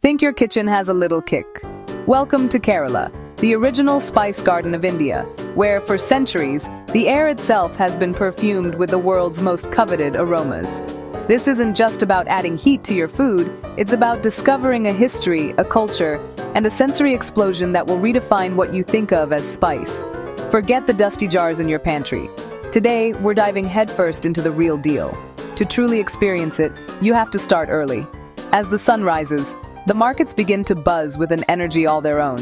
think your kitchen has a little kick. Welcome to Kerala, the original spice garden of India, where for centuries, the air itself has been perfumed with the world's most coveted aromas. This isn't just about adding heat to your food, it's about discovering a history, a culture, and a sensory explosion that will redefine what you think of as spice. Forget the dusty jars in your pantry. Today, we're diving headfirst into the real deal. To truly experience it, you have to start early. As the sun rises, the markets begin to buzz with an energy all their own.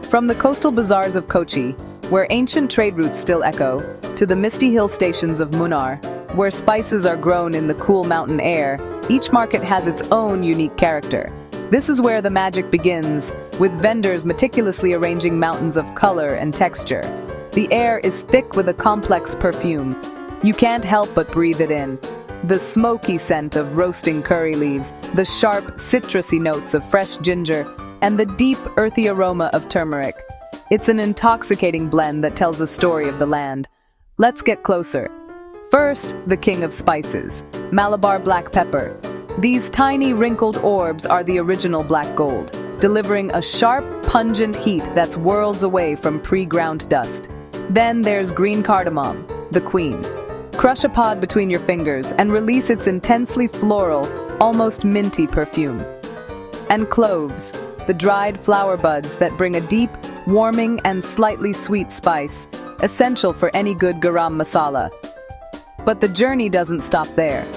From the coastal bazaars of Kochi, where ancient trade routes still echo, to the misty hill stations of Munnar, where spices are grown in the cool mountain air, each market has its own unique character. This is where the magic begins, with vendors meticulously arranging mountains of color and texture. The air is thick with a complex perfume. You can't help but breathe it in. The smoky scent of roasting curry leaves, the sharp, citrusy notes of fresh ginger, and the deep, earthy aroma of turmeric. It's an intoxicating blend that tells a story of the land. Let's get closer. First, the king of spices, Malabar black pepper. These tiny, wrinkled orbs are the original black gold, delivering a sharp, pungent heat that's worlds away from pre-ground dust. Then there's green cardamom, the queen. Crush a pod between your fingers and release its intensely floral, almost minty perfume. And cloves, the dried flower buds that bring a deep, warming and slightly sweet spice, essential for any good garam masala. But the journey doesn't stop there.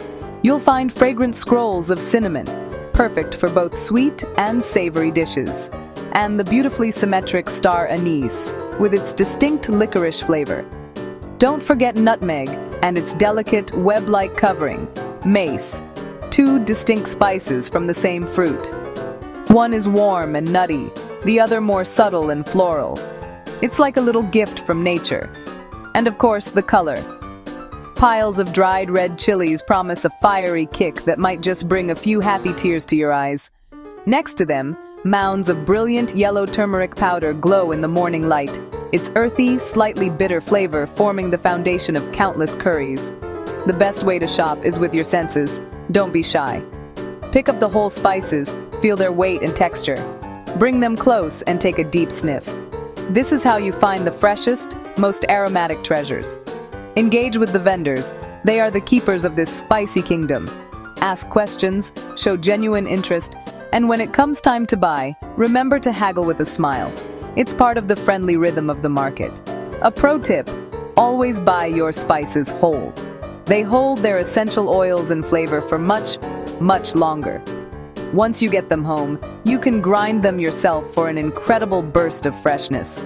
You'll find fragrant scrolls of cinnamon, perfect for both sweet and savory dishes. And the beautifully symmetric star anise, with its distinct licorice flavor. Don't forget nutmeg and its delicate, web-like covering, mace, two distinct spices from the same fruit. One is warm and nutty, the other more subtle and floral. It's like a little gift from nature. And of course, the color. Piles of dried red chilies promise a fiery kick that might just bring a few happy tears to your eyes. Next to them, mounds of brilliant yellow turmeric powder glow in the morning light, its earthy, slightly bitter flavor forming the foundation of countless curries. The best way to shop is with your senses. Don't be shy. Pick up the whole spices, feel their weight and texture. Bring them close and take a deep sniff. This is how you find the freshest, most aromatic treasures. Engage with the vendors. They are the keepers of this spicy kingdom. Ask questions, show genuine interest, and when it comes time to buy, remember to haggle with a smile. It's part of the friendly rhythm of the market. A pro tip, always buy your spices whole. They hold their essential oils and flavor for much, much longer. Once you get them home, you can grind them yourself for an incredible burst of freshness.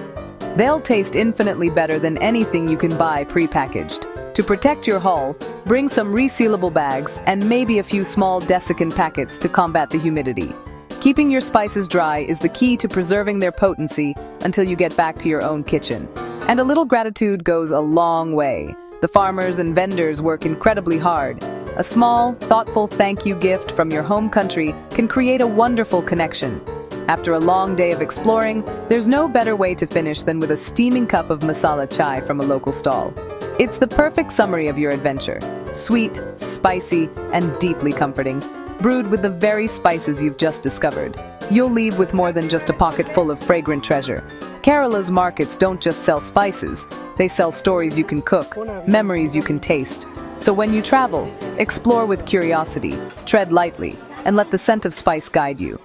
They'll taste infinitely better than anything you can buy pre-packaged. To protect your haul, bring some resealable bags and maybe a few small desiccant packets to combat the humidity. Keeping your spices dry is the key to preserving their potency until you get back to your own kitchen. And a little gratitude goes a long way. The farmers and vendors work incredibly hard. A small, thoughtful thank you gift from your home country can create a wonderful connection. After a long day of exploring, there's no better way to finish than with a steaming cup of masala chai from a local stall. It's the perfect summary of your adventure. Sweet, spicy, and deeply comforting. Brewed with the very spices you've just discovered. You'll leave with more than just a pocket full of fragrant treasure. Kerala's markets don't just sell spices. They sell stories you can cook, memories you can taste. So when you travel, explore with curiosity, tread lightly, and let the scent of spice guide you.